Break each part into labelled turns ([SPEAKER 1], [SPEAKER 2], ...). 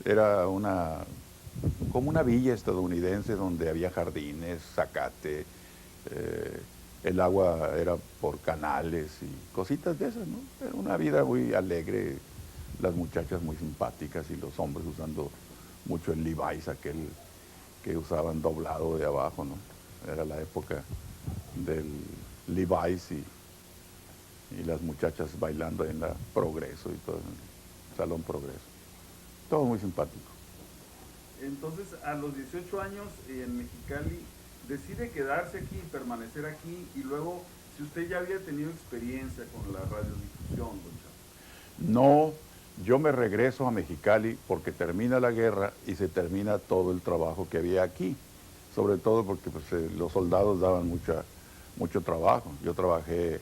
[SPEAKER 1] Era como una villa estadounidense donde había jardines, zacate, eh, el agua era por canales y cositas de esas, ¿no? Era una vida muy alegre, las muchachas muy simpáticas y los hombres usando mucho el Levi's, aquel que usaban doblado de abajo, ¿no? Era la época del Levi's y las muchachas bailando en la Progreso y todo, en el Salón Progreso. Todo muy simpático.
[SPEAKER 2] Entonces, a los 18 años en Mexicali, decide quedarse aquí y permanecer aquí. Y luego, si usted ya había tenido experiencia con la radiodifusión, don Chava.
[SPEAKER 1] No, yo me regreso a Mexicali porque termina la guerra y se termina todo el trabajo que había aquí, sobre todo porque pues, los soldados daban mucho trabajo. Yo trabajé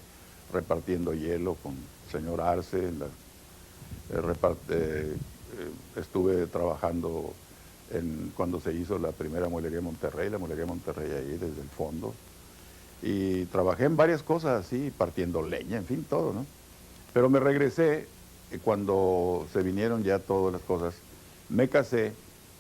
[SPEAKER 1] repartiendo hielo con el señor Arce, estuve trabajando cuando se hizo la primera mueblería Monterrey, la mueblería Monterrey ahí desde el fondo, y trabajé en varias cosas así, partiendo leña, en fin, todo, ¿no? Pero me regresé cuando se vinieron ya todas las cosas, me casé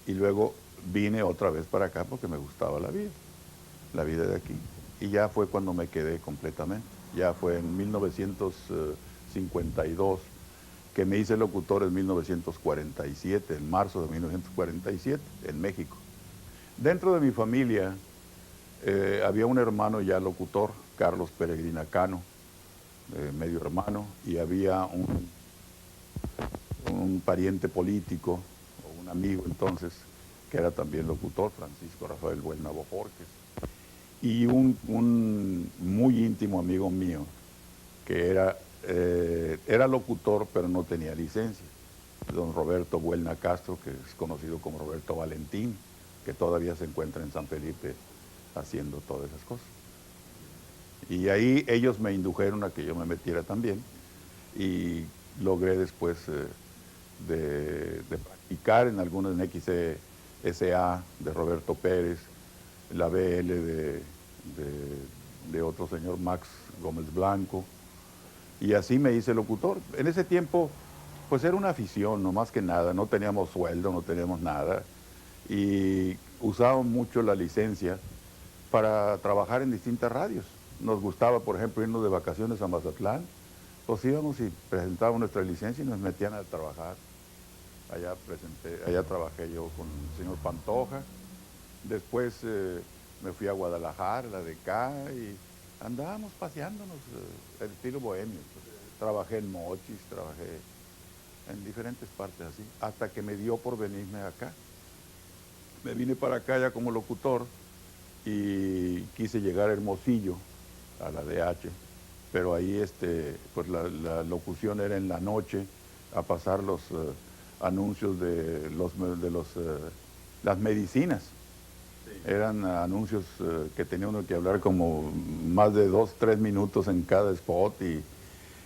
[SPEAKER 1] y luego vine otra vez para acá porque me gustaba la vida de aquí. Y ya fue cuando me quedé completamente. Ya fue en 1952 que me hice locutor en 1947, en marzo de 1947, en México. Dentro de mi familia había un hermano ya locutor, Carlos Peregrina Cano, medio hermano, y había un pariente político, o un amigo entonces, que era también locutor, Francisco Rafael Buelnavo Forques, y un muy íntimo amigo mío, que era locutor, pero no tenía licencia, don Roberto Buelna Castro, que es conocido como Roberto Valentín, que todavía se encuentra en San Felipe haciendo todas esas cosas. Y ahí ellos me indujeron a que yo me metiera también y logré después de practicar en algunas en XSA de Roberto Pérez, la BL de otro señor Max Gómez Blanco, y así me hice locutor. En ese tiempo, pues era una afición, no más que nada, no teníamos sueldo, no teníamos nada, y usábamos mucho la licencia para trabajar en distintas radios. Nos gustaba, por ejemplo, irnos de vacaciones a Mazatlán, pues íbamos y presentábamos nuestra licencia y nos metían a trabajar. Allá trabajé yo con el señor Pantoja. Después me fui a Guadalajara, la de acá, y andábamos paseándonos, el estilo bohemio. Pues. Trabajé en Mochis, trabajé en diferentes partes así, hasta que me dio por venirme acá. Me vine para acá ya como locutor y quise llegar a Hermosillo, a la DH, pero ahí pues la locución era en la noche, a pasar los anuncios las medicinas.
[SPEAKER 2] Sí.
[SPEAKER 1] Eran anuncios que tenía uno que hablar como más de 2, 3 minutos en cada spot y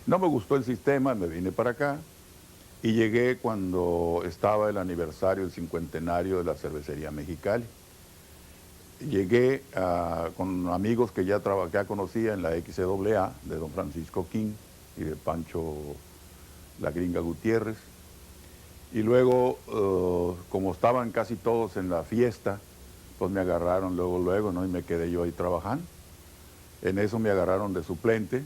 [SPEAKER 1] no me gustó el sistema, me vine para acá y llegué cuando estaba el aniversario, el cincuentenario de la cervecería Mexicali. Llegué con amigos que ya conocía en la XAA de don Francisco King y de Pancho La Gringa Gutiérrez. Y luego, como estaban casi todos en la fiesta, pues me agarraron luego, ¿no? Y me quedé yo ahí trabajando. En eso me agarraron de suplente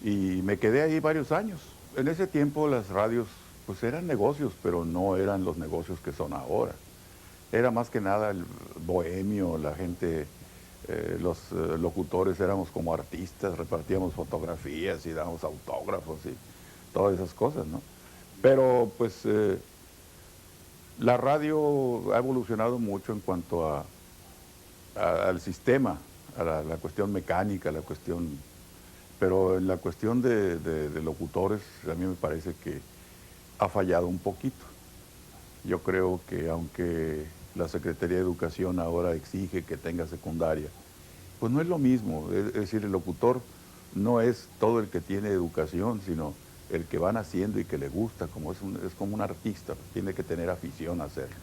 [SPEAKER 1] y me quedé ahí varios años. En ese tiempo las radios, pues eran negocios, pero no eran los negocios que son ahora. Era más que nada el bohemio, la gente, los locutores éramos como artistas, repartíamos fotografías y dábamos autógrafos y todas esas cosas, ¿no? Pero pues la radio ha evolucionado mucho en cuanto al sistema, a la cuestión mecánica, la cuestión... Pero en la cuestión de locutores, a mí me parece que ha fallado un poquito. Yo creo que aunque la Secretaría de Educación ahora exige que tenga secundaria, pues no es lo mismo. Es decir, el locutor no es todo el que tiene educación, sino el que van haciendo y que le gusta, es como un artista, tiene que tener afición a hacerlo.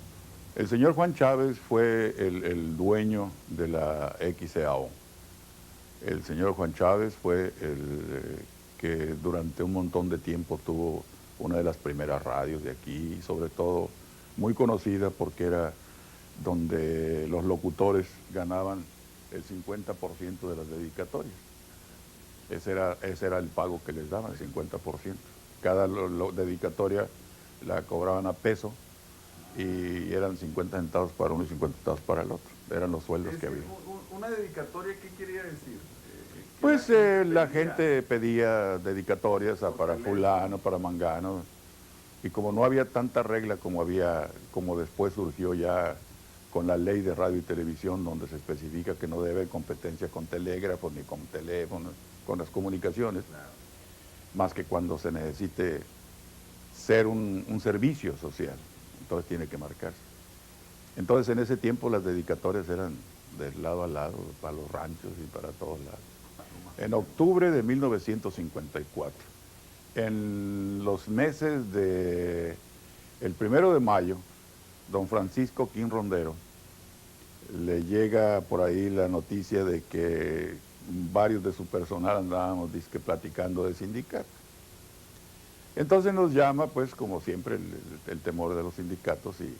[SPEAKER 1] El señor Juan Chávez fue el dueño de la XAO. El señor Juan Chávez fue que durante un montón de tiempo tuvo una de las primeras radios de aquí, sobre todo muy conocida porque era donde los locutores ganaban el 50% de las dedicatorias. Ese era el pago que les daban, el 50%. Cada dedicatoria la cobraban a peso y eran 50 centavos para uno y 50 centavos para el otro. Eran los sueldos que había.
[SPEAKER 2] ¿Una dedicatoria qué quería decir?
[SPEAKER 1] Pues la gente pedía dedicatorias para fulano, para mangano, y como no había tanta regla como después surgió ya con la ley de radio y televisión, donde se especifica que no debe haber competencia con telégrafos ni con teléfonos, con las comunicaciones, claro, más que cuando se necesite ser un servicio social, entonces tiene que marcarse. Entonces en ese tiempo las dedicatorias eran de lado a lado, para los ranchos y para todos lados. En octubre de 1954, en los meses de el 1 de mayo, don Francisco Quín Rondero le llega por ahí la noticia de que varios de su personal andábamos platicando de sindicato. Entonces nos llama, pues como siempre, el temor de los sindicatos y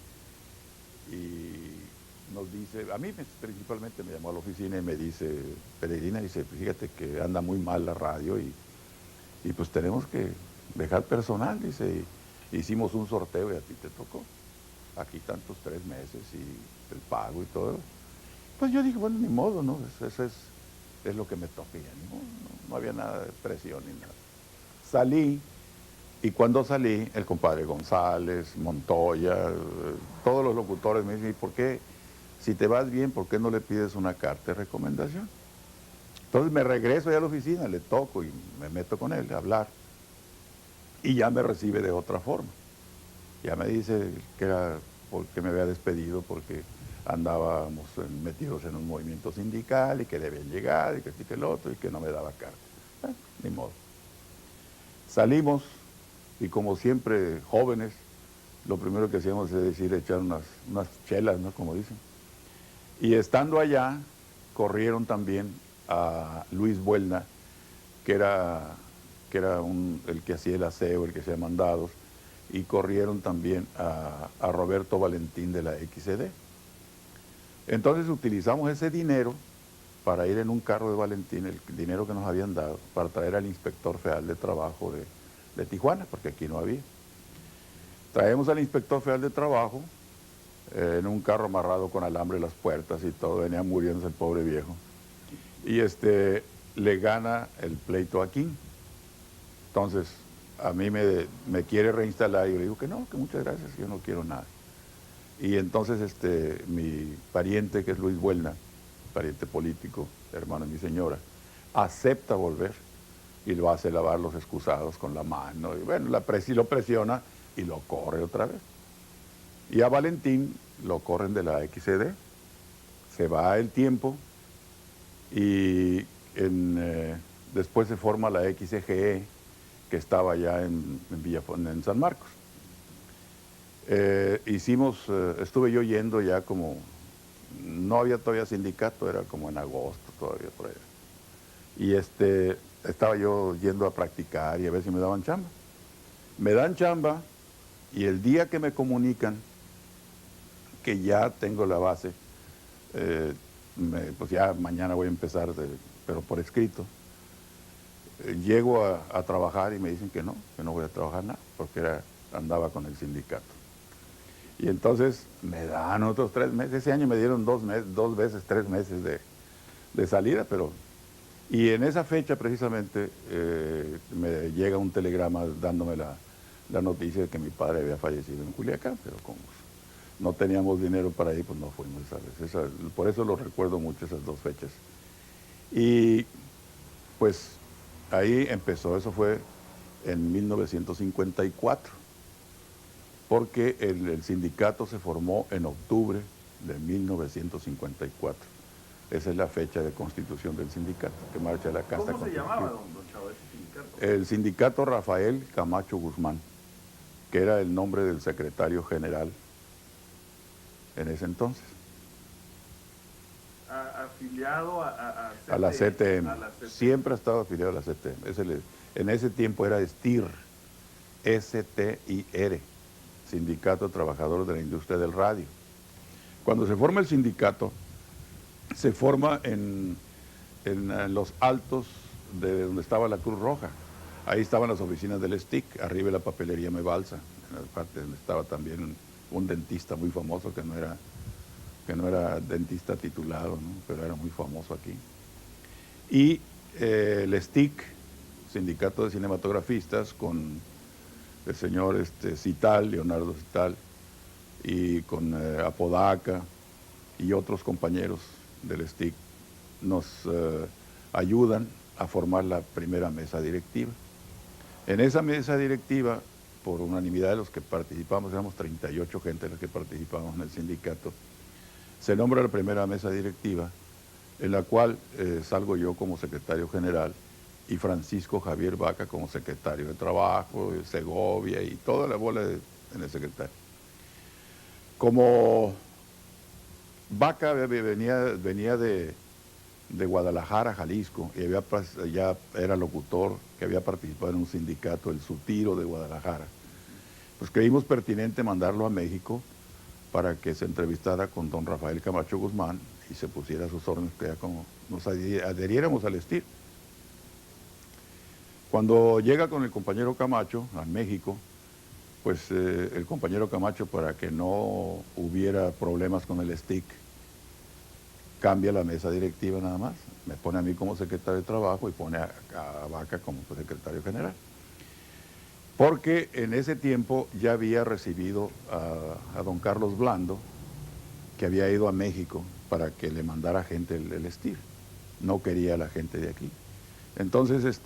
[SPEAKER 1] nos dice, a mí principalmente me llamó a la oficina y me dice, Peregrina, dice, fíjate que anda muy mal la radio y pues tenemos que dejar personal, dice, y hicimos un sorteo y a ti te tocó. Aquí tantos 3 meses y el pago y todo. Pues yo dije, bueno, ni modo, ¿no? Eso es lo que me toca, no había nada de presión ni nada. Salí, y cuando salí, el compadre González, Montoya, todos los locutores me dicen, ¿y por qué? Si te vas bien, ¿por qué no le pides una carta de recomendación? Entonces me regreso ya a la oficina, le toco y me meto con él a hablar. Y ya me recibe de otra forma. Ya me dice que era porque me había despedido, porque andábamos metidos en un movimiento sindical y que debían llegar y que sí que el otro y que no me daba carta. Ni modo. Salimos y como siempre jóvenes, lo primero que hacíamos es decir, echar unas chelas, ¿no? Como dicen. Y estando allá, corrieron también a Luis Buelna, que era el que hacía el aseo, el que hacía mandados, y corrieron también a Roberto Valentín de la XCD. Entonces utilizamos ese dinero para ir en un carro de Valentín, el dinero que nos habían dado, para traer al inspector federal de trabajo de Tijuana, porque aquí no había. Traemos al inspector federal de trabajo en un carro amarrado con alambre las puertas y todo, venía muriéndose el pobre viejo. Y le gana el pleito a King. Entonces, a mí me quiere reinstalar y yo le digo que no, que muchas gracias, yo no quiero nada. Y entonces mi pariente, que es Luis Buelna, pariente político, hermano de mi señora, acepta volver y lo hace lavar los excusados con la mano. Y bueno, lo presiona y lo corre otra vez. Y a Valentín lo corren de la XCD, se va el tiempo y después se forma la XGE, que estaba ya en San Marcos. Estuve yo yendo ya como, no había todavía sindicato, era como en agosto todavía por allá. Y estaba yo yendo a practicar y a ver si me daban chamba. Me dan chamba y el día que me comunican que ya tengo la base, pues ya mañana voy a empezar, pero por escrito, llego a trabajar y me dicen que no voy a trabajar nada, porque andaba con el sindicato. Y entonces me dan otros 3 meses, ese año me dieron 2 veces 3 meses de salida, pero... Y en esa fecha precisamente me llega un telegrama dándome la noticia de que mi padre había fallecido en Culiacán, pero como no teníamos dinero para ir, pues no fuimos esa vez. Por eso lo recuerdo mucho, esas 2 fechas. Y pues ahí empezó, eso fue en 1954, porque el sindicato se formó en octubre de 1954. Esa es la fecha de constitución del sindicato, que marcha la casta.
[SPEAKER 2] ¿Cómo se llamaba, don Chavo, ese sindicato?
[SPEAKER 1] El sindicato Rafael Camacho Guzmán, que era el nombre del secretario general en ese entonces.
[SPEAKER 2] Afiliado
[SPEAKER 1] a la CTM. Siempre ha estado afiliado a la CTM. En ese tiempo era STIR, S-T-I-R. Sindicato de Trabajadores de la Industria del Radio. Cuando se forma el sindicato, se forma en los altos de donde estaba la Cruz Roja. Ahí estaban las oficinas del STIC, arriba de la papelería Mebalsa, en la parte donde estaba también un dentista muy famoso que no era dentista titulado, ¿no? Pero era muy famoso aquí. Y el STIC, Sindicato de Cinematografistas, con el señor Cital, Leonardo Cital, y con Apodaca y otros compañeros del STIC, nos ayudan a formar la primera mesa directiva. En esa mesa directiva, por unanimidad de los que participamos, éramos 38 gente los que participamos en el sindicato, se nombra la primera mesa directiva, en la cual salgo yo como secretario general y Francisco Javier Vaca como secretario de Trabajo, Segovia y toda la bola en el secretario. Como Vaca venía de Guadalajara, Jalisco, y ya era locutor, que había participado en un sindicato, el Sutiro de Guadalajara, pues creímos pertinente mandarlo a México para que se entrevistara con don Rafael Camacho Guzmán y se pusiera a sus órdenes, que ya como nos adheriéramos al STIR. Cuando llega con el compañero Camacho a México, pues el compañero Camacho, para que no hubiera problemas con el STIC, cambia la mesa directiva nada más, me pone a mí como secretario de Trabajo y pone a Vaca como secretario general. Porque en ese tiempo ya había recibido a don Carlos Blando, que había ido a México para que le mandara gente el STIR. No quería a la gente de aquí. Entonces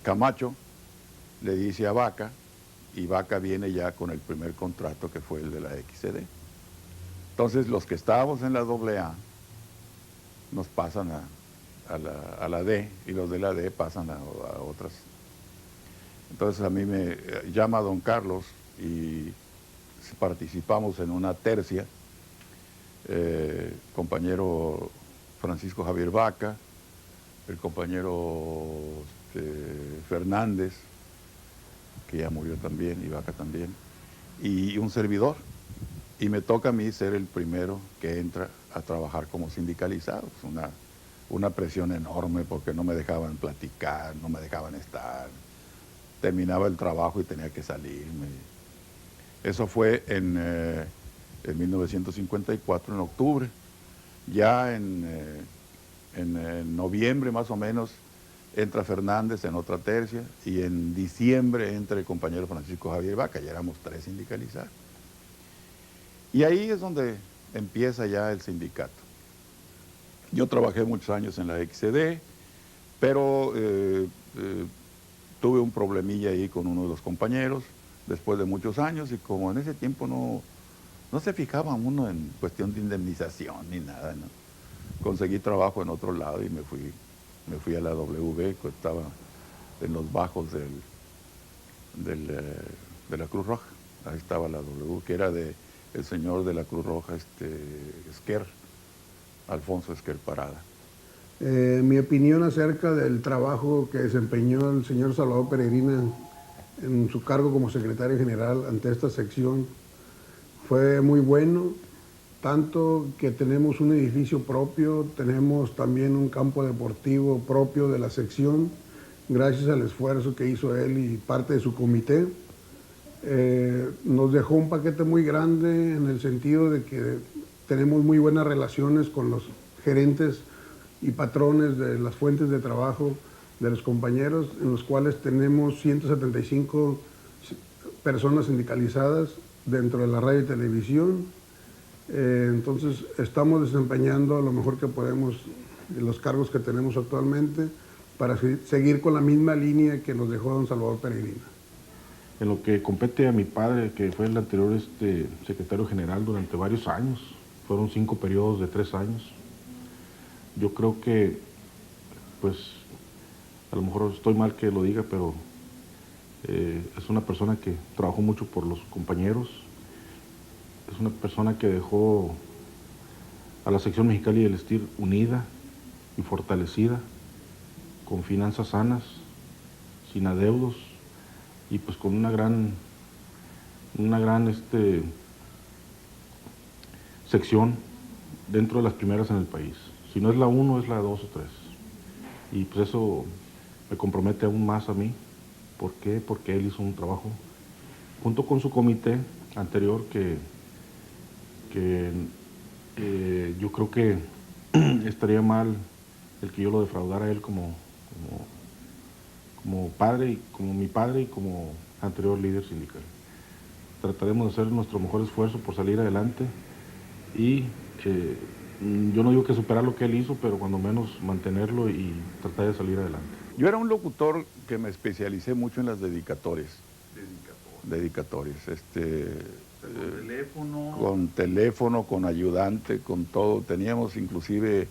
[SPEAKER 1] Camacho le dice a Vaca, y Vaca viene ya con el primer contrato, que fue el de la XCD. Entonces los que estábamos en la AA nos pasan a la D, y los de la D pasan a otras. Entonces a mí me llama don Carlos y participamos en una tercia, compañero Francisco Javier Vaca, el compañero Fernández, que ya murió también, y Vaca también, y un servidor. Y me toca a mí ser el primero que entra a trabajar como sindicalizado. Una presión enorme porque no me dejaban platicar, no me dejaban estar. Terminaba el trabajo y tenía que salirme. Eso fue en 1954, en octubre. Ya en noviembre más o menos entra Fernández en otra tercia, y en diciembre entra el compañero Francisco Javier Vaca, ya éramos 3 sindicalizados. Y ahí es donde empieza ya el sindicato. Yo trabajé muchos años en la XCD, pero tuve un problemilla ahí con uno de los compañeros después de muchos años, y como en ese tiempo no se fijaba uno en cuestión de indemnización ni nada, ¿no? Conseguí trabajo en otro lado y me fui a la W, que estaba en los bajos de la Cruz Roja. Ahí estaba la W, que era del señor de la Cruz Roja, Esquer, Alfonso Esquer Parada.
[SPEAKER 3] Mi opinión acerca del trabajo que desempeñó el señor Salvador Peregrina en su cargo como secretario general ante esta sección fue muy bueno, tanto que tenemos un edificio propio, tenemos también un campo deportivo propio de la sección, gracias al esfuerzo que hizo él y parte de su comité. Nos dejó un paquete muy grande en el sentido de que tenemos muy buenas relaciones con los gerentes y patrones de las fuentes de trabajo de los compañeros, en los cuales tenemos 175 personas sindicalizadas dentro de la radio y televisión. Entonces estamos desempeñando lo mejor que podemos en los cargos que tenemos actualmente para seguir con la misma línea que nos dejó don Salvador Peregrina.
[SPEAKER 4] En lo que compete a mi padre, que fue el anterior secretario general durante varios años, fueron 5 periodos de 3 años. Yo creo que, pues, a lo mejor estoy mal que lo diga, pero es una persona que trabajó mucho por los compañeros, es una persona que dejó a la sección Mexicali del STIR unida y fortalecida, con finanzas sanas, sin adeudos, y pues con una gran una gran sección dentro de las primeras en el país. Si no es la 1, es la 2 o 3. Y pues eso me compromete aún más a mí. ¿Por qué? Porque él hizo un trabajo junto con su comité anterior que yo creo que estaría mal el que yo lo defraudara a él como padre, y como mi padre y como anterior líder sindical. Trataremos de hacer nuestro mejor esfuerzo por salir adelante y yo no digo que superar lo que él hizo, pero cuando menos mantenerlo y tratar de salir adelante.
[SPEAKER 1] Yo era un locutor que me especialicé mucho en las dedicatorias. Dedicatorias. Con teléfono, con ayudante, con todo. Teníamos inclusive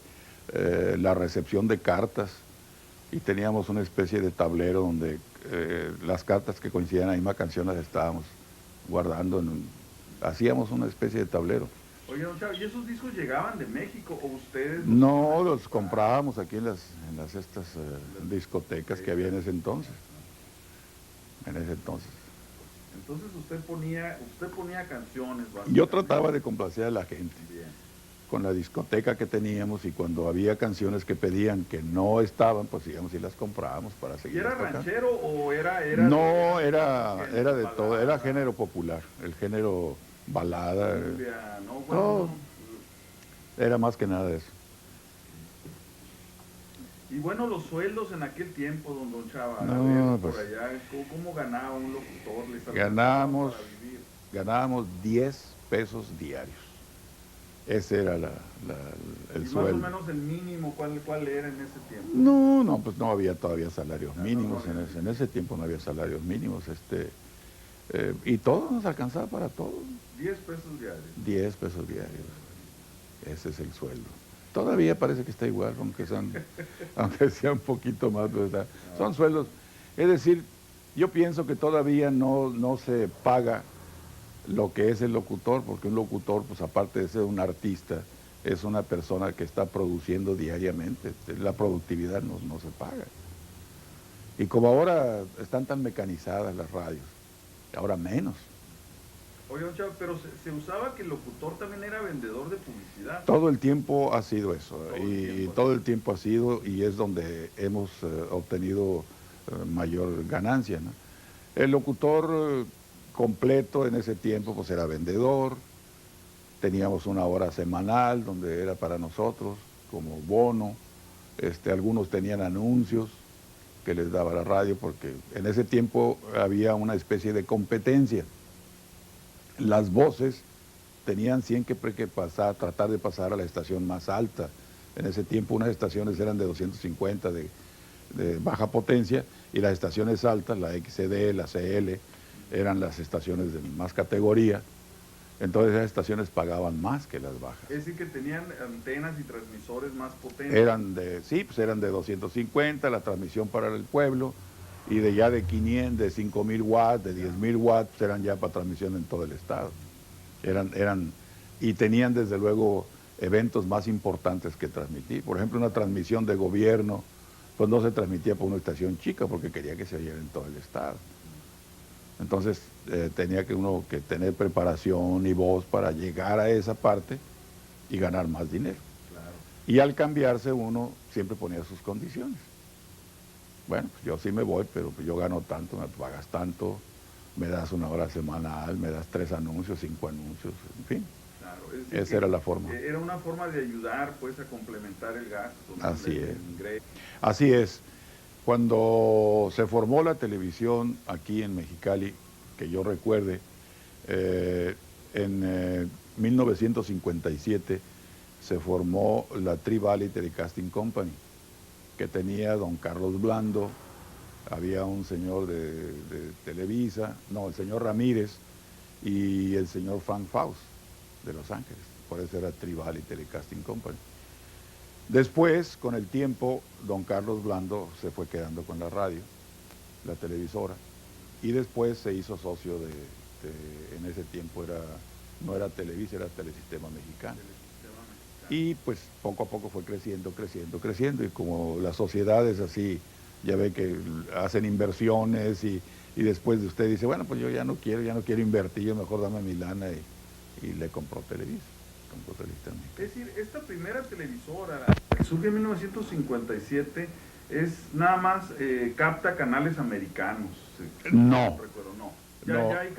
[SPEAKER 1] la recepción de cartas y teníamos una especie de tablero donde las cartas que coincidían en la misma canción las estábamos guardando. Hacíamos una especie de tablero.
[SPEAKER 2] Oye, don Chava, ¿y esos discos llegaban de México o ustedes?
[SPEAKER 1] No, los comprábamos aquí en las discotecas que había en ese entonces.
[SPEAKER 2] Entonces usted ponía canciones.
[SPEAKER 1] Yo trataba de complacer a la gente.
[SPEAKER 2] Bien.
[SPEAKER 1] Con la discoteca que teníamos, y cuando había canciones que pedían que no estaban, pues íbamos y las comprábamos para seguir.
[SPEAKER 2] ¿Y era
[SPEAKER 1] tocando.
[SPEAKER 2] ranchero o era?
[SPEAKER 1] No, era de todo, era género popular, el género balada.
[SPEAKER 2] ¿No? Bueno,
[SPEAKER 1] Todo. Era más que nada eso.
[SPEAKER 2] Y bueno, los sueldos en aquel tiempo, don Chava,
[SPEAKER 1] No,
[SPEAKER 2] por
[SPEAKER 1] pues,
[SPEAKER 2] allá, ¿cómo ganaba un locutor?
[SPEAKER 1] Ganábamos 10 pesos diarios. Ese era el sueldo.
[SPEAKER 2] Más o menos el mínimo, ¿cuál era en ese tiempo?
[SPEAKER 1] No, pues no había todavía salarios mínimos. En ese tiempo no había salarios mínimos. Y todo nos alcanzaba para todo.
[SPEAKER 2] 10 pesos diarios.
[SPEAKER 1] 10 pesos diarios. Ese es el sueldo. Todavía parece que está igual, aunque sea un poquito más, ¿verdad? Son sueldos. Es decir, yo pienso que todavía no se paga lo que es el locutor, porque un locutor, pues aparte de ser un artista, es una persona que está produciendo diariamente. La productividad no se paga. Y como ahora están tan mecanizadas las radios, ahora menos.
[SPEAKER 2] Oye, don Chava, pero se usaba que el locutor también era vendedor de publicidad.
[SPEAKER 1] Todo el tiempo ha sido eso, todo el tiempo ha sido, y es donde hemos obtenido mayor ganancia, ¿no? El locutor completo en ese tiempo pues era vendedor, teníamos una hora semanal donde era para nosotros como bono, algunos tenían anuncios que les daba la radio, porque en ese tiempo había una especie de competencia. Las voces tenían siempre que tratar de pasar a la estación más alta. En ese tiempo unas estaciones eran de 250 de baja potencia, y las estaciones altas, la XCD, la CL, eran las estaciones de más categoría. Entonces esas estaciones pagaban más que las bajas.
[SPEAKER 2] Es decir, que tenían antenas y transmisores más potentes.
[SPEAKER 1] Eran de 250, la transmisión para el pueblo, y de 500, de 5.000 watts, de 10.000 watts, eran ya para transmisión en todo el estado. Y tenían desde luego eventos más importantes que transmitir. Por ejemplo, una transmisión de gobierno, pues no se transmitía por una estación chica, porque quería que se oyera en todo el estado. Entonces tenía que uno que tener preparación y voz para llegar a esa parte y ganar más dinero.
[SPEAKER 2] Claro.
[SPEAKER 1] Y al cambiarse uno siempre ponía sus condiciones. Bueno, pues yo sí me voy, pero pues yo gano tanto, me pagas tanto, me das una hora semanal, me das 3 anuncios, 5 anuncios, en fin.
[SPEAKER 2] Claro,
[SPEAKER 1] esa era la forma.
[SPEAKER 2] Era una forma de ayudar, pues, a complementar el gasto.
[SPEAKER 1] Así es. Así es. Cuando se formó la televisión aquí en Mexicali, que yo recuerde, en 1957 se formó la Tri-Valley Telecasting Company, que tenía don Carlos Blando, había un señor de Televisa, el señor Ramírez, y el señor Frank Faust de Los Ángeles. Por eso era Tri-Valley Telecasting Company. Después, con el tiempo, don Carlos Blando se fue quedando con la radio, la televisora, y después se hizo socio en ese tiempo no era Televisa, era Telesistema Mexicano. Y pues poco a poco fue creciendo, y como la sociedad es así ya ve que hacen inversiones y después de usted dice, bueno, pues yo ya no quiero invertir, yo mejor dame mi lana y le compró Televisa. También.
[SPEAKER 2] Es decir, esta primera televisora que surge en 1957 es nada más capta canales americanos.
[SPEAKER 1] No.
[SPEAKER 2] Recuerdo, no.
[SPEAKER 1] No,
[SPEAKER 2] Ya hay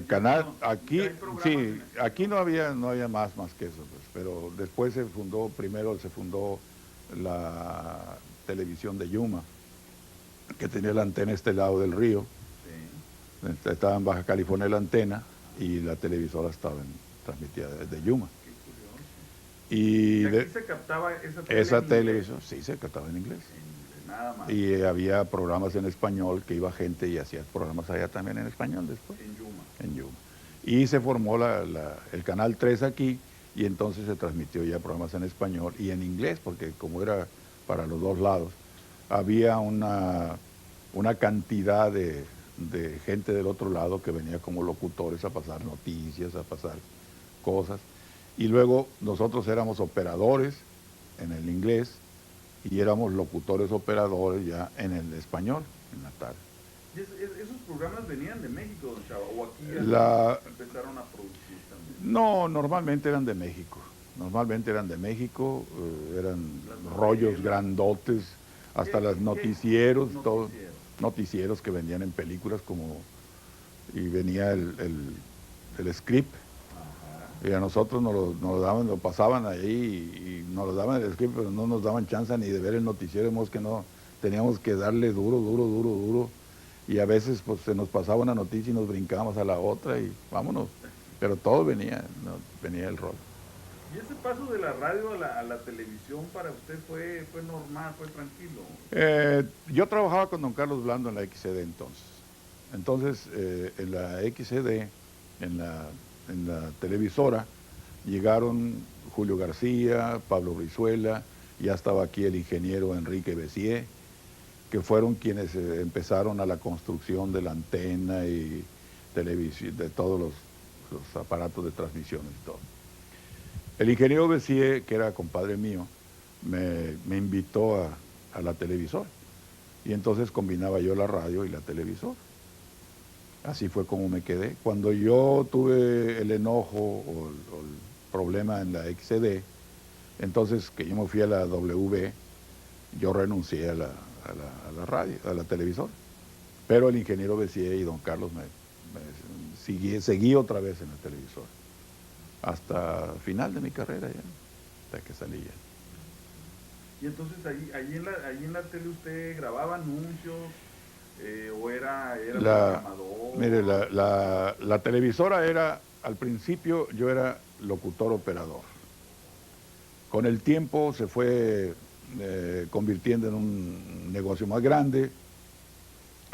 [SPEAKER 2] canales.
[SPEAKER 1] aquí,
[SPEAKER 2] ya hay programas
[SPEAKER 1] sí, aquí no había más que eso, pues, pero después primero se fundó la televisión de Yuma, que tenía la antena este lado del río.
[SPEAKER 2] Sí.
[SPEAKER 1] Estaba en Baja California la antena y la televisora transmitida desde Yuma.
[SPEAKER 2] Y aquí se captaba
[SPEAKER 1] esa televisión, sí, se captaba en inglés.
[SPEAKER 2] Nada más.
[SPEAKER 1] Y había programas en español, que iba gente y hacía programas allá también en español después. En Yuma. Y se formó el Canal 3 aquí, y entonces se transmitió ya programas en español y en inglés, porque como era para los dos lados, había una cantidad de gente del otro lado que venía como locutores a pasar noticias, a pasar cosas. Y luego nosotros éramos operadores en el inglés y éramos locutores operadores ya en el español, en la tarde.
[SPEAKER 2] ¿Y esos programas venían de México, don Chava, o aquí empezaron a producir también?
[SPEAKER 1] No, normalmente eran de México. Eran rollos grandotes, hasta los noticieros, todos noticieros que vendían en películas y venía el script. Y a nosotros nos lo daban, lo pasaban ahí y nos lo daban el script, pero no nos daban chance ni de ver el noticiero, que no, teníamos que darle duro. Y a veces pues se nos pasaba una noticia y nos brincábamos a la otra y vámonos. Pero todo venía el rol.
[SPEAKER 2] ¿Y ese paso de la radio a la televisión para usted fue normal, fue tranquilo?
[SPEAKER 1] Yo trabajaba con don Carlos Blando en la XCD entonces. Entonces, en la XCD, en la televisora, llegaron Julio García, Pablo Brizuela, ya estaba aquí el ingeniero Enrique Bessier, que fueron quienes empezaron a la construcción de la antena y televisión, de todos los aparatos de transmisión y todo. El ingeniero Bessier, que era compadre mío, me invitó a la televisora, y entonces combinaba yo la radio y la televisora. Así fue como me quedé. Cuando yo tuve el enojo o el problema en la XCD, entonces que yo me fui a la W, yo renuncié a la radio, a la televisora. Pero el ingeniero Bessier y don Carlos seguí otra vez en la televisora. Hasta final de mi carrera ya, hasta que salí ya.
[SPEAKER 2] Y entonces ahí en la tele usted grababa anuncios, o era programador.
[SPEAKER 1] Mire, la televisora era, al principio yo era locutor operador. Con el tiempo se fue convirtiendo en un negocio más grande,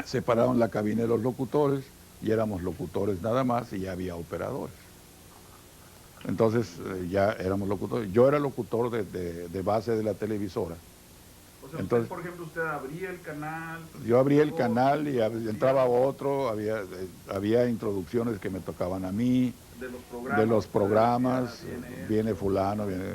[SPEAKER 1] separaron la cabina de los locutores y éramos locutores nada más y ya había operadores. Entonces ya éramos locutores. Yo era locutor de base de la televisora.
[SPEAKER 2] O sea,
[SPEAKER 1] entonces,
[SPEAKER 2] por ejemplo, usted abría el canal.
[SPEAKER 1] Yo abría el canal y entraba otro, había introducciones que me tocaban a mí, de los programas, viene fulano, viene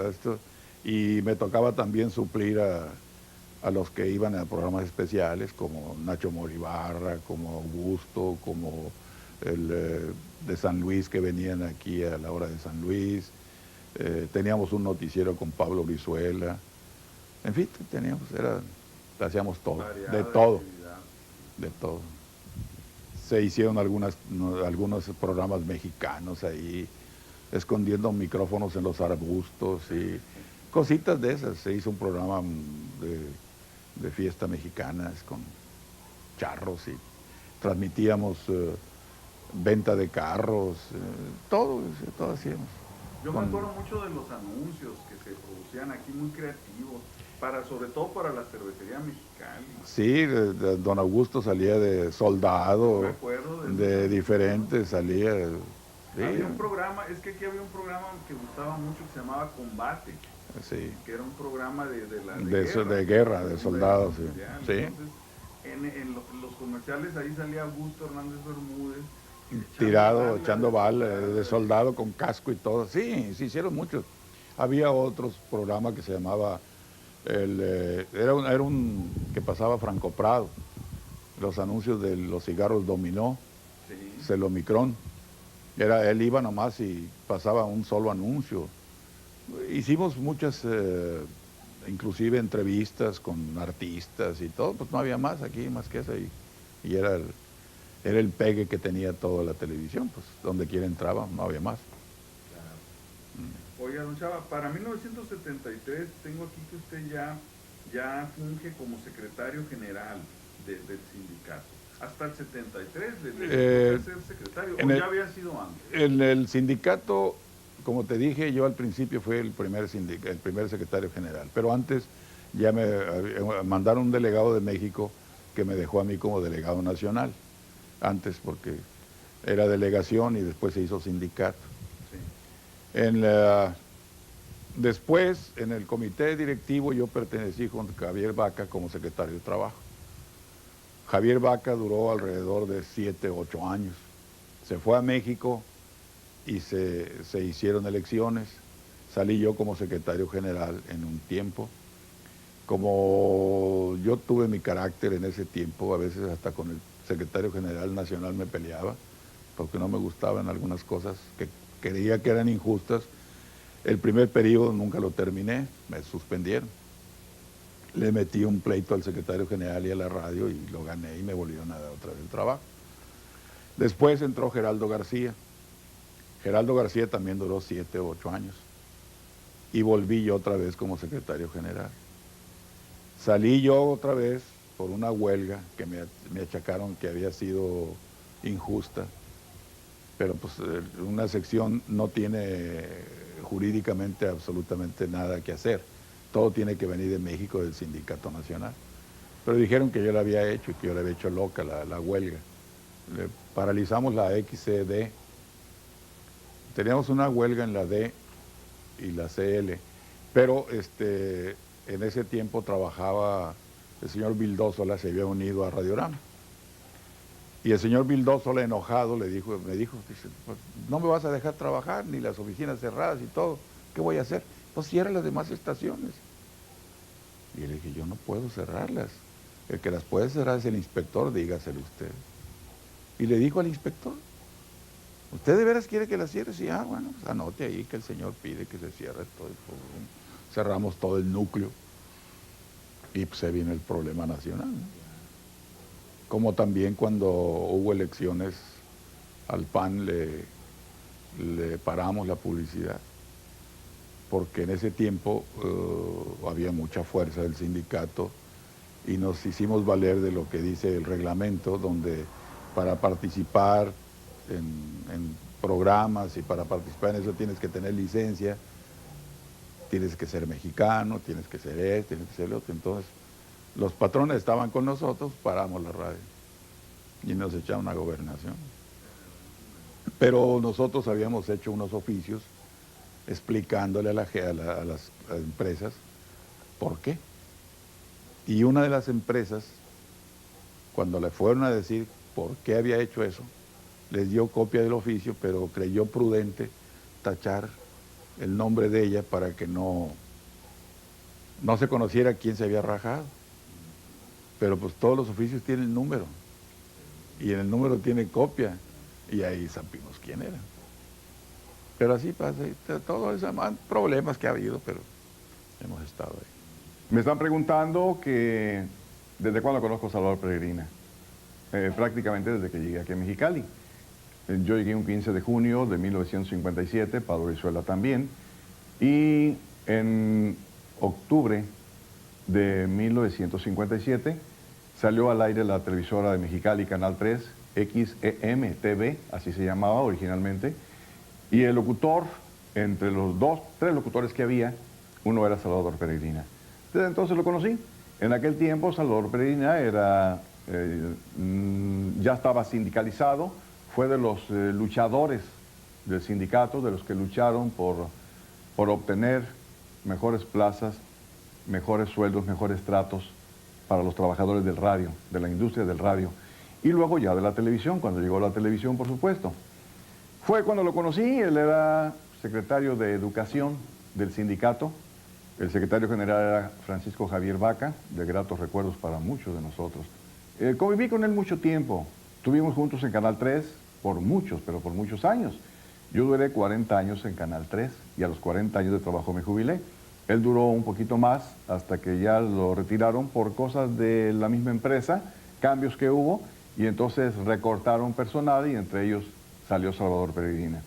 [SPEAKER 1] esto, y me tocaba también suplir a los que iban a programas especiales, como Nacho Moribarra, como Augusto, como el de San Luis, que venían aquí a la hora de San Luis. Teníamos un noticiero con Pablo Brizuela. En fin, hacíamos todo, de todo. Se hicieron algunos programas mexicanos ahí, escondiendo micrófonos en los arbustos y cositas de esas. Se hizo un programa de fiesta mexicanas con charros y transmitíamos venta de carros, todo hacíamos.
[SPEAKER 2] Yo me acuerdo mucho de los anuncios que se producían aquí, muy creativos, sobre todo para la cervecería Mexicali.
[SPEAKER 1] Sí, don Augusto salía de soldado,
[SPEAKER 2] me acuerdo
[SPEAKER 1] de diferentes, salía. Sí.
[SPEAKER 2] Había un programa, es que aquí había un programa que gustaba mucho que se llamaba Combate.
[SPEAKER 1] Sí.
[SPEAKER 2] Que era un programa de
[SPEAKER 1] guerra, de soldados. Sí.
[SPEAKER 2] Entonces, en los comerciales ahí salía Augusto Hernández Bermúdez.
[SPEAKER 1] Tirado, echando balas, de soldado con casco y todo. Sí, se hicieron muchos. Había otros programas que se llamaba Era un que pasaba Franco Prado, los anuncios de los cigarros Dominó,
[SPEAKER 2] Sí.
[SPEAKER 1] Celomicrón. Él iba nomás y pasaba un solo anuncio. Hicimos muchas, inclusive entrevistas con artistas y todo, pues no había más aquí, más que eso. Y era el pegue que tenía toda la televisión, pues donde quiera entraba, no había más.
[SPEAKER 2] Oiga, don Chava, para 1973 tengo aquí que usted ya funge como secretario general del sindicato. Hasta el 73 le tocó ser secretario, ¿o ya había sido antes?
[SPEAKER 1] En el sindicato, como te dije, yo al principio fui el primer secretario general, pero antes ya me mandaron un delegado de México que me dejó a mí como delegado nacional, antes porque era delegación y después se hizo sindicato.
[SPEAKER 2] Sí.
[SPEAKER 1] Después, en el comité directivo, yo pertenecí con Javier Vaca como secretario de Trabajo. Javier Vaca duró alrededor de 7, 8 años. Se fue a México y se hicieron elecciones. Salí yo como secretario general en un tiempo. Como yo tuve mi carácter en ese tiempo, a veces hasta con el secretario general nacional me peleaba, porque no me gustaban algunas cosas que creía que eran injustas. El primer periodo nunca lo terminé, me suspendieron. Le metí un pleito al secretario general y a la radio y lo gané y me volvieron a dar otra vez el trabajo. Después entró Geraldo García. Geraldo García también duró 7 u 8 años. Y volví yo otra vez como secretario general. Salí yo otra vez por una huelga que me achacaron que había sido injusta. Pero pues una sección no tiene jurídicamente absolutamente nada que hacer. Todo tiene que venir de México, del Sindicato Nacional. Pero dijeron que yo la había hecho y que yo la había hecho loca, la huelga. Paralizamos la XCD. Teníamos una huelga en la D y la CL, pero en ese tiempo trabajaba el señor Vildósola, se había unido a Radiorama. Y el señor Vildósola, enojado, me dijo, dice, pues, no me vas a dejar trabajar, ni las oficinas cerradas y todo. ¿Qué voy a hacer? Pues cierra las demás estaciones. Y le dije, yo no puedo cerrarlas. El que las puede cerrar es el inspector, dígaselo usted. Y le dijo al inspector, ¿usted de veras quiere que las cierre? Sí, bueno, pues anote ahí que el señor pide que se cierre todo. Cerramos todo el núcleo. Y pues se vino el problema nacional, ¿no? Como también cuando hubo elecciones al PAN le paramos la publicidad, porque en ese tiempo había mucha fuerza del sindicato y nos hicimos valer de lo que dice el reglamento, donde para participar en programas y para participar en eso tienes que tener licencia, tienes que ser mexicano, tienes que ser tienes que ser el otro. Entonces, los patrones estaban con nosotros, paramos la radio y nos echaron a gobernación. Pero nosotros habíamos hecho unos oficios explicándole a las empresas por qué. Y una de las empresas, cuando le fueron a decir por qué había hecho eso, les dio copia del oficio, pero creyó prudente tachar el nombre de ella para que no se conociera quién se había rajado. Pero pues todos los oficios tienen número, y en el número tiene copia, y ahí supimos quién era. Pero así pasa, todos esos problemas que ha habido, pero hemos estado ahí.
[SPEAKER 5] Me están preguntando que desde cuándo conozco a Salvador Peregrina. Prácticamente desde que llegué aquí a Mexicali. Yo llegué un 15 de junio de 1957, Pablo Brizuela también, y en octubre de 1957 salió al aire la televisora de Mexicali, Canal 3, XEM TV, así se llamaba originalmente, y el locutor, entre los tres locutores que había, uno era Salvador Peregrina. Desde entonces lo conocí. En aquel tiempo Salvador Peregrina ya estaba sindicalizado, fue de los luchadores del sindicato, de los que lucharon por obtener mejores plazas, mejores sueldos, mejores tratos para los trabajadores del radio, de la industria del radio. Y luego ya de la televisión, cuando llegó la televisión, por supuesto. Fue cuando lo conocí, él era secretario de Educación del sindicato, El secretario general era Francisco Javier Vaca, de gratos recuerdos para muchos de nosotros. Conviví con él mucho tiempo. Estuvimos juntos en Canal 3 por muchos, pero por muchos años. Yo duré 40 años en Canal 3 y a los 40 años de trabajo me jubilé. Él duró un poquito más hasta que ya lo retiraron por cosas de la misma empresa, cambios que hubo, y entonces recortaron personal y entre ellos salió Salvador Peregrina.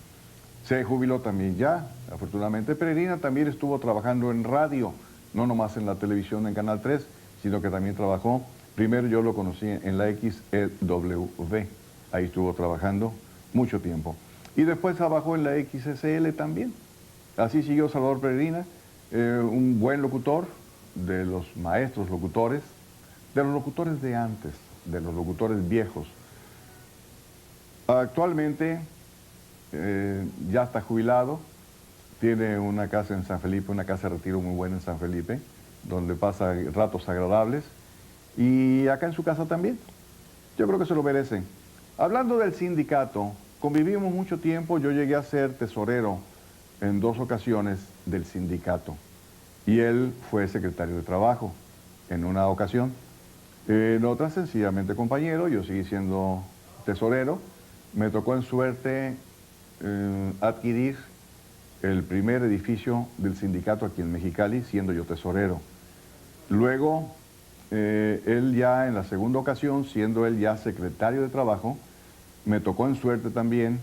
[SPEAKER 5] Se jubiló también ya, afortunadamente. Peregrina también estuvo trabajando en radio, no nomás en la televisión en Canal 3, sino que también trabajó, primero yo lo conocí en la XEW, ahí estuvo trabajando mucho tiempo. Y después trabajó en la XSL también. Así siguió Salvador Peregrina, un buen locutor, de los maestros locutores, de los locutores de antes, de los locutores viejos. Actualmente ya está jubilado, tiene una casa en San Felipe, una casa de retiro muy buena en San Felipe, donde pasa ratos agradables, y acá en su casa también. Yo creo que se lo merece. Hablando del sindicato, convivimos mucho tiempo, yo llegué a ser tesorero en 2 ocasiones del sindicato, y él fue secretario de trabajo en una ocasión. En otra, sencillamente compañero, yo seguí siendo tesorero. Me tocó en suerte adquirir el primer edificio del sindicato aquí en Mexicali, siendo yo tesorero. Luego, él ya en la segunda ocasión, siendo él ya secretario de trabajo, me tocó en suerte también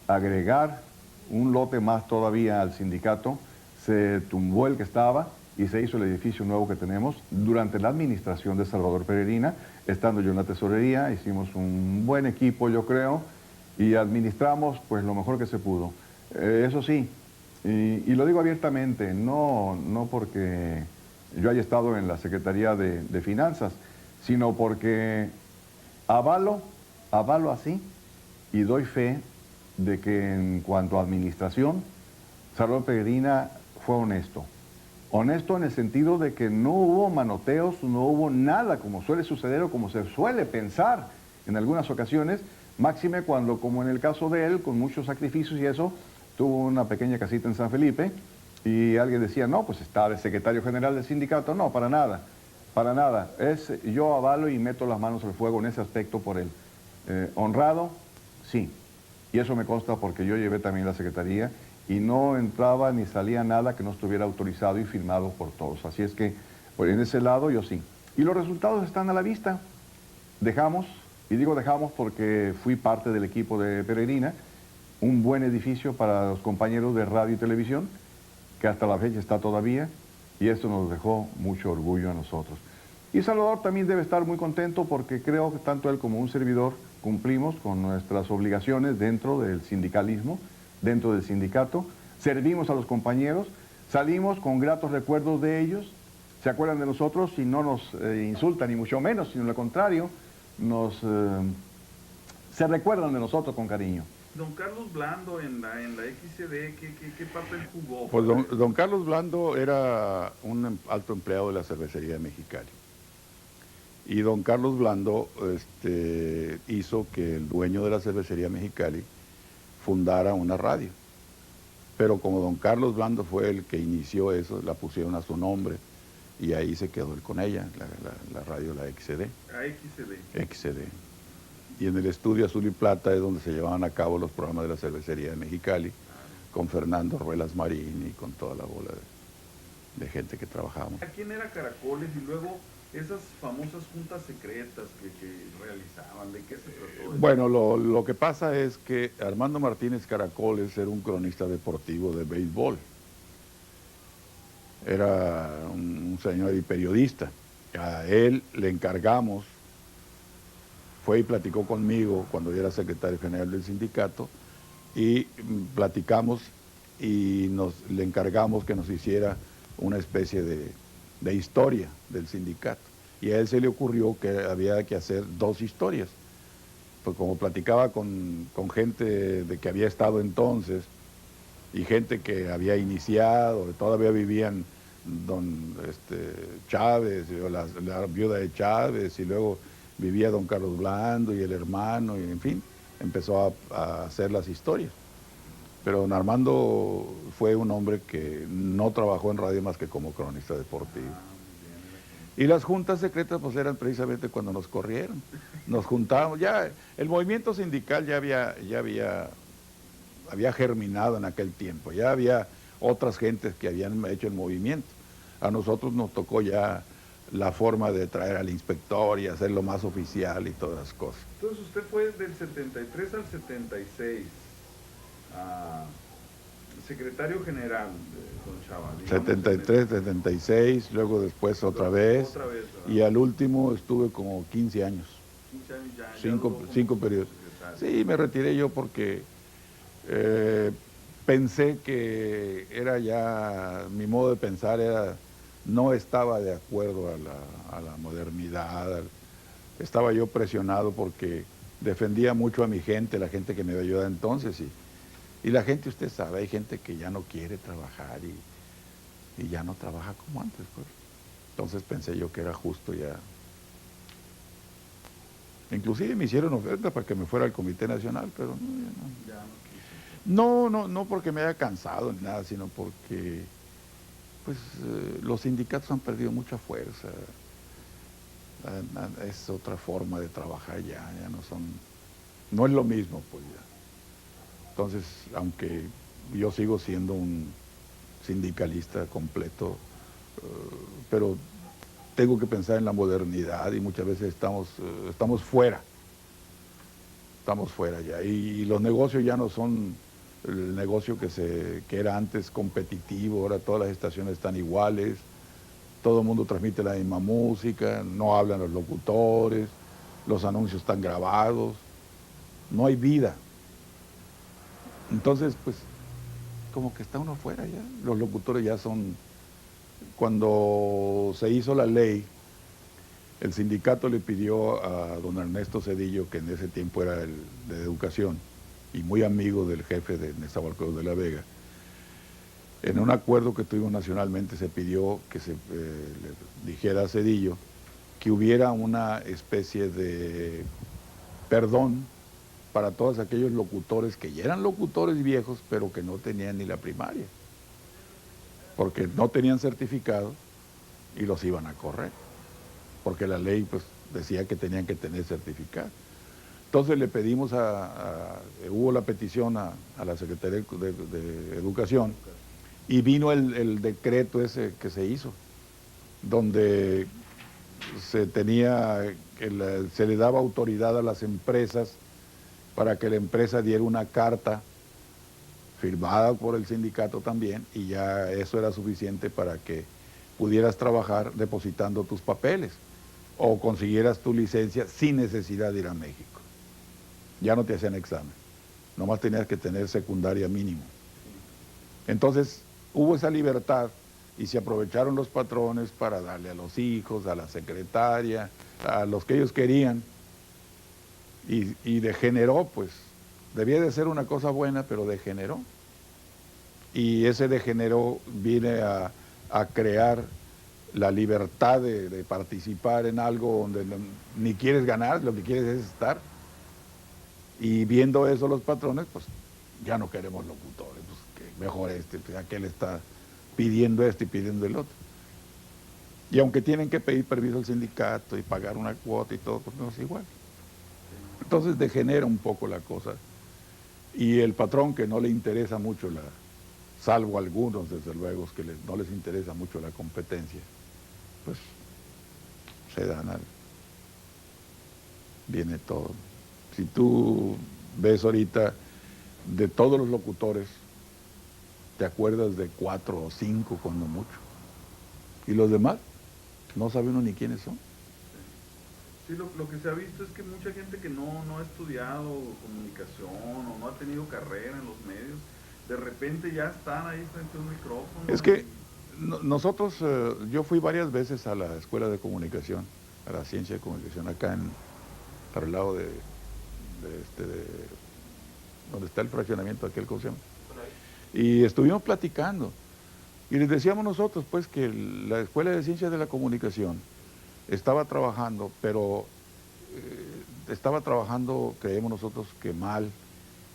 [SPEAKER 5] agregar un lote más todavía al sindicato. Se tumbó el que estaba y se hizo el edificio nuevo que tenemos durante la administración de Salvador Peregrina. Estando yo en la tesorería, hicimos un buen equipo, yo creo, y administramos pues lo mejor que se pudo. Eso sí, y lo digo abiertamente, no porque yo haya estado en la Secretaría de Finanzas, sino porque avalo así y doy fe de que en cuanto a administración, Salvador Peregrina fue honesto. Honesto en el sentido de que no hubo manoteos, no hubo nada como suele suceder o como se suele pensar en algunas ocasiones, máxime cuando, como en el caso de él, con muchos sacrificios y eso, tuvo una pequeña casita en San Felipe y alguien decía, no, pues está de secretario general del sindicato. No, para nada, para nada. Yo avalo y meto las manos al fuego en ese aspecto por él. Honrado, sí. Y eso me consta porque yo llevé también la secretaría y no entraba ni salía nada que no estuviera autorizado y firmado por todos. Así es que, pues, en ese lado yo sí. Y los resultados están a la vista. Dejamos, y digo dejamos porque fui parte del equipo de Peregrina, un buen edificio para los compañeros de radio y televisión, que hasta la fecha está todavía, y esto nos dejó mucho orgullo a nosotros. Y Salvador también debe estar muy contento porque creo que tanto él como un servidor cumplimos con nuestras obligaciones dentro del sindicalismo, dentro del sindicato, servimos a los compañeros, salimos con gratos recuerdos de ellos, se acuerdan de nosotros y no nos insultan ni mucho menos, sino al contrario, se recuerdan de nosotros con cariño.
[SPEAKER 2] Don Carlos Blando en la XCD, ¿qué papel jugó?
[SPEAKER 1] Pues don Carlos Blando era un alto empleado de la cervecería de Mexicali. Y don Carlos Blando hizo que el dueño de la cervecería Mexicali fundara una radio. Pero como don Carlos Blando fue el que inició eso, la pusieron a su nombre y ahí se quedó él con ella, la radio, la XCD. XCD. Y en el estudio Azul y Plata es donde se llevaban a cabo los programas de la cervecería de Mexicali, con Fernando Ruelas Marín y con toda la bola de gente que trabajábamos.
[SPEAKER 2] ¿A quién era Caracoles y luego esas famosas juntas secretas que realizaban? ¿De qué se trató?
[SPEAKER 1] Bueno, lo que pasa es que Armando Martínez Caracoles era un cronista deportivo de béisbol. Era un señor y periodista. A él le encargamos, fue y platicó conmigo cuando yo era secretario general del sindicato, y platicamos y le encargamos que nos hiciera una especie de historia del sindicato. Y a él se le ocurrió que había que hacer 2 historias. Pues como platicaba con gente de que había estado entonces y gente que había iniciado, todavía vivían don Chávez, la viuda de Chávez, y luego vivía don Carlos Blando y el hermano, y en fin, empezó a hacer las historias. Pero don Armando fue un hombre que no trabajó en radio más que como cronista deportivo. Y las juntas secretas pues eran precisamente cuando nos corrieron. Nos juntábamos, ya el movimiento sindical había germinado en aquel tiempo, ya había otras gentes que habían hecho el movimiento. A nosotros nos tocó ya la forma de traer al inspector y hacerlo más oficial y todas las cosas.
[SPEAKER 2] Entonces usted fue del 73 al 76, secretario general de don Chava.
[SPEAKER 1] 73, 76, luego después otra vez y al último estuve como 15 años.
[SPEAKER 2] 15 años ya.
[SPEAKER 1] Cinco periodos. Sí, me retiré yo porque pensé que era ya, mi modo de pensar no estaba de acuerdo a la modernidad. Estaba yo presionado porque defendía mucho a mi gente, la gente que me ayudaba entonces. Y la gente, usted sabe, hay gente que ya no quiere trabajar y ya no trabaja como antes, pues. Entonces pensé yo que era justo ya. Inclusive me hicieron oferta para que me fuera al Comité Nacional, pero no, ya no. No porque me haya cansado ni nada, sino porque pues los sindicatos han perdido mucha fuerza. Es otra forma de trabajar ya no es lo mismo, pues ya. Entonces, aunque yo sigo siendo un sindicalista completo, pero tengo que pensar en la modernidad y muchas veces estamos fuera ya, y los negocios ya no son el negocio que era antes competitivo. Ahora todas las estaciones están iguales, todo el mundo transmite la misma música, no hablan los locutores, los anuncios están grabados, no hay vida. Entonces, pues, como que está uno fuera ya. Los locutores ya son... Cuando se hizo la ley, el sindicato le pidió a don Ernesto Zedillo, que en ese tiempo era el de Educación, y muy amigo del jefe de Nezahualcóyotl de la Vega, en un acuerdo que tuvimos nacionalmente se pidió que se le dijera a Zedillo que hubiera una especie de perdón para todos aquellos locutores que ya eran locutores viejos, pero que no tenían ni la primaria, porque no tenían certificado y los iban a correr, porque la ley pues decía que tenían que tener certificado. Entonces le pedimos hubo la petición a la Secretaría de Educación y vino el decreto ese que se hizo, donde se le daba autoridad a las empresas para que la empresa diera una carta firmada por el sindicato también, y ya eso era suficiente para que pudieras trabajar depositando tus papeles o consiguieras tu licencia sin necesidad de ir a México. Ya no te hacían examen, nomás tenías que tener secundaria mínimo. Entonces hubo esa libertad y se aprovecharon los patrones para darle a los hijos, a la secretaria, a los que ellos querían, y degeneró, pues. Debía de ser una cosa buena, pero degeneró. Y ese degeneró viene a crear la libertad de participar en algo donde ni quieres ganar, lo que quieres es estar. Y viendo eso los patrones, pues ya no queremos locutores, pues que mejor pues, aquel está pidiendo y pidiendo el otro. Y aunque tienen que pedir permiso al sindicato y pagar una cuota y todo, pues no es igual. Entonces degenera un poco la cosa. Y el patrón, que no le interesa mucho salvo algunos desde luego que no les interesa mucho la competencia, pues se dan viene todo. Si tú ves ahorita de todos los locutores, te acuerdas de 4 o 5 cuando mucho. Y los demás, no sabe uno ni quiénes son.
[SPEAKER 2] Sí, lo que se ha visto es que mucha gente que no ha estudiado comunicación o no ha tenido carrera en los medios, de repente ya están ahí frente a un micrófono.
[SPEAKER 1] Es que nosotros, yo fui varias veces a la Escuela de Comunicación, a la Ciencia de Comunicación, acá para el lado de donde está el fraccionamiento aquel, ¿cómo se llama? Y estuvimos platicando, y les decíamos nosotros, pues, que la Escuela de Ciencias de la Comunicación estaba trabajando, pero estaba trabajando, creemos nosotros, que mal,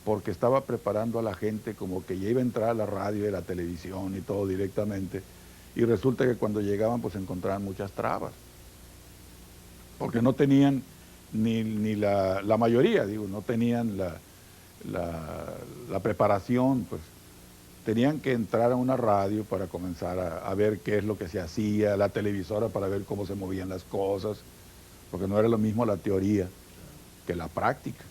[SPEAKER 1] porque estaba preparando a la gente como que ya iba a entrar a la radio y a la televisión y todo directamente, y resulta que cuando llegaban pues encontraban muchas trabas, porque no tenían ni la mayoría, digo, no tenían la preparación, pues tenían que entrar a una radio para comenzar a ver qué es lo que se hacía, la televisora para ver cómo se movían las cosas, porque no era lo mismo la teoría que la práctica.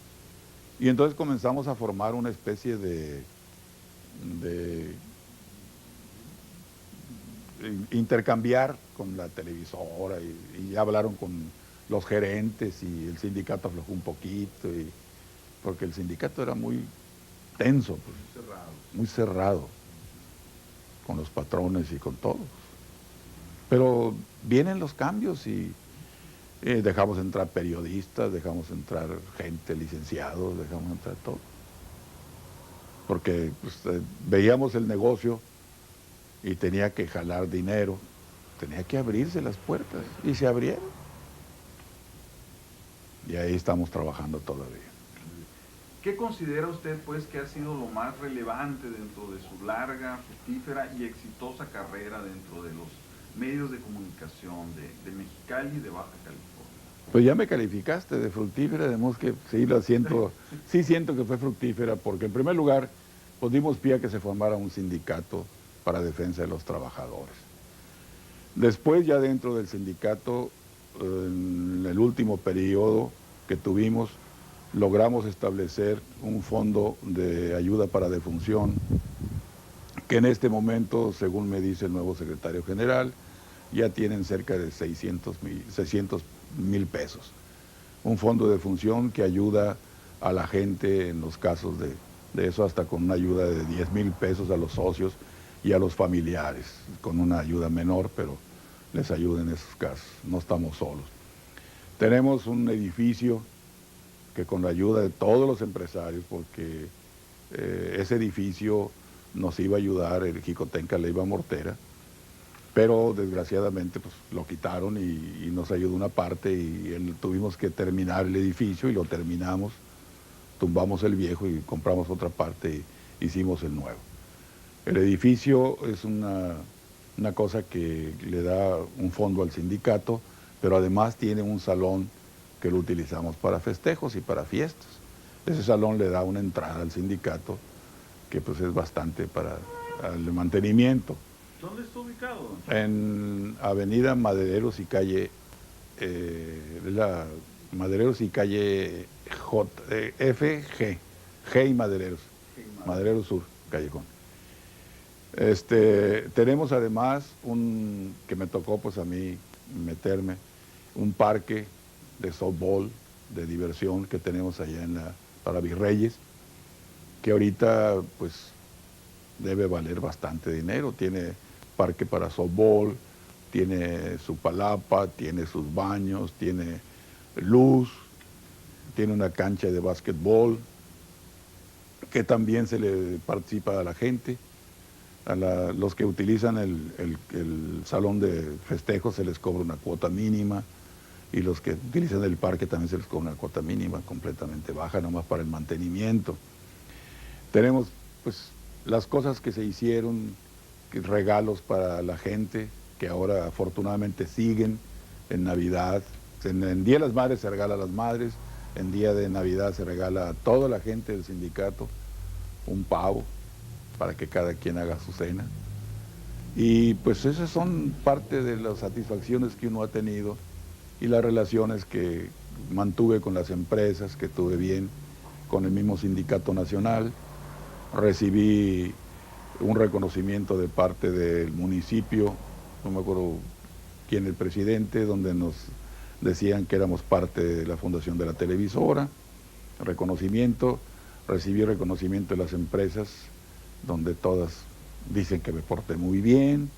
[SPEAKER 1] Y entonces comenzamos a formar una especie de intercambiar con la televisora y ya hablaron con los gerentes y el sindicato aflojó un poquito, porque el sindicato era muy tenso, pues, muy cerrado con los patrones y con todos. Pero vienen los cambios y dejamos entrar periodistas, dejamos entrar gente, licenciados, dejamos entrar todo. Porque pues, veíamos el negocio y tenía que jalar dinero, tenía que abrirse las puertas y se abrieron. Y ahí estamos trabajando todavía.
[SPEAKER 2] ¿Qué considera usted pues que ha sido lo más relevante dentro de su larga, fructífera y exitosa carrera dentro de los medios de comunicación de Mexicali y de Baja California?
[SPEAKER 1] Pues ya me calificaste de fructífera, de que sí lo siento, sí siento que fue fructífera, porque en primer lugar, pues dimos pie a que se formara un sindicato para defensa de los trabajadores. Después ya dentro del sindicato, en el último periodo que tuvimos, logramos establecer un fondo de ayuda para defunción, que en este momento, según me dice el nuevo secretario general, ya tienen cerca de 600 mil pesos. Un fondo de defunción que ayuda a la gente en los casos de eso, hasta con una ayuda de 10 mil pesos a los socios y a los familiares, con una ayuda menor, pero les ayuda en esos casos, no estamos solos. Tenemos un edificio que con la ayuda de todos los empresarios, porque ese edificio nos iba a ayudar el Jicotenca Leiva Mortera, pero desgraciadamente pues, lo quitaron y nos ayudó una parte y tuvimos que terminar el edificio y lo terminamos, tumbamos el viejo y compramos otra parte y hicimos el nuevo. El edificio es una cosa que le da un fondo al sindicato, pero además tiene un salón que lo utilizamos para festejos y para fiestas. Ese salón le da una entrada al sindicato que pues es bastante para el mantenimiento.
[SPEAKER 2] ¿Dónde está ubicado?
[SPEAKER 1] En Avenida Madereros y calle, Madereros y calle FG, G y Madereros, Madereros Sur, Callejón. Tenemos además que me tocó pues a mí meterme, un parque de softball, de diversión que tenemos allá para Virreyes, que ahorita pues debe valer bastante dinero, tiene parque para softball, tiene su palapa, tiene sus baños, tiene luz, tiene una cancha de básquetbol, que también se le participa a la gente. Los que utilizan el salón de festejos se les cobra una cuota mínima, y los que utilizan el parque también se les cobra una cuota mínima completamente baja, nomás para el mantenimiento. Tenemos pues las cosas que se hicieron, regalos para la gente, que ahora afortunadamente siguen en Navidad. En Día de las Madres se regala a las madres, en Día de Navidad se regala a toda la gente del sindicato un pavo para que cada quien haga su cena. Y pues esas son parte de las satisfacciones que uno ha tenido y las relaciones que mantuve con las empresas, que tuve bien con el mismo sindicato nacional. Recibí un reconocimiento de parte del municipio, no me acuerdo quién, el presidente, donde nos decían que éramos parte de la fundación de la televisora. Reconocimiento, recibí reconocimiento de las empresas, donde todas dicen que me porté muy bien.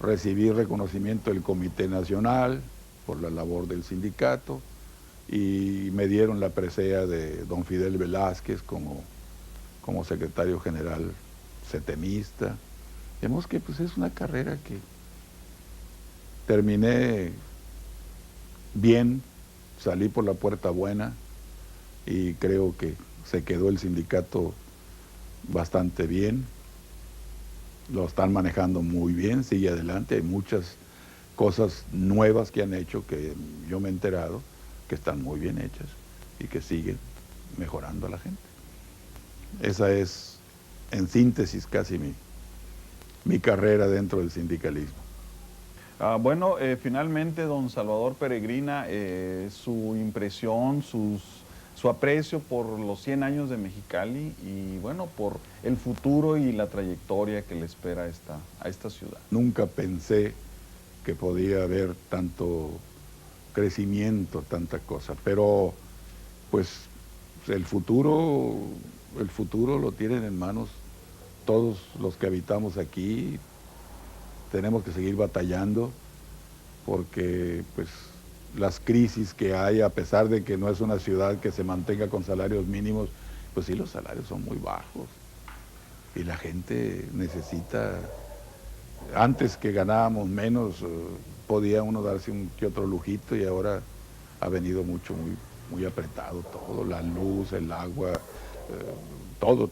[SPEAKER 1] Recibí reconocimiento del Comité Nacional por la labor del sindicato y me dieron la presea de don Fidel Velázquez como secretario general setemista. Vemos que pues es una carrera que terminé bien, salí por la puerta buena y creo que se quedó el sindicato bastante bien, lo están manejando muy bien, sigue adelante, hay muchas cosas nuevas que han hecho que yo me he enterado que están muy bien hechas y que siguen mejorando a la gente. Esa es, en síntesis, casi mi carrera dentro del sindicalismo.
[SPEAKER 2] Bueno, finalmente, don Salvador Peregrina, su impresión, su aprecio por los 100 años de Mexicali y, bueno, por el futuro y la trayectoria que le espera a esta ciudad.
[SPEAKER 1] Nunca pensé que podía haber tanto crecimiento, tanta cosa, pero pues el futuro lo tienen en manos todos los que habitamos aquí. Tenemos que seguir batallando porque pues las crisis que hay, a pesar de que no es una ciudad que se mantenga con salarios mínimos, pues sí, los salarios son muy bajos y la gente necesita. Antes, que ganábamos menos, podía uno darse un que otro lujito, y ahora ha venido mucho, muy apretado todo, la luz, el agua, todo.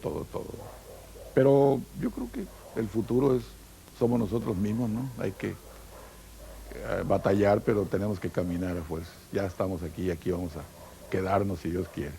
[SPEAKER 1] Pero yo creo que el futuro somos nosotros mismos, ¿no? Hay que batallar, pero tenemos que caminar a fuerza. Ya estamos aquí y aquí vamos a quedarnos si Dios quiere.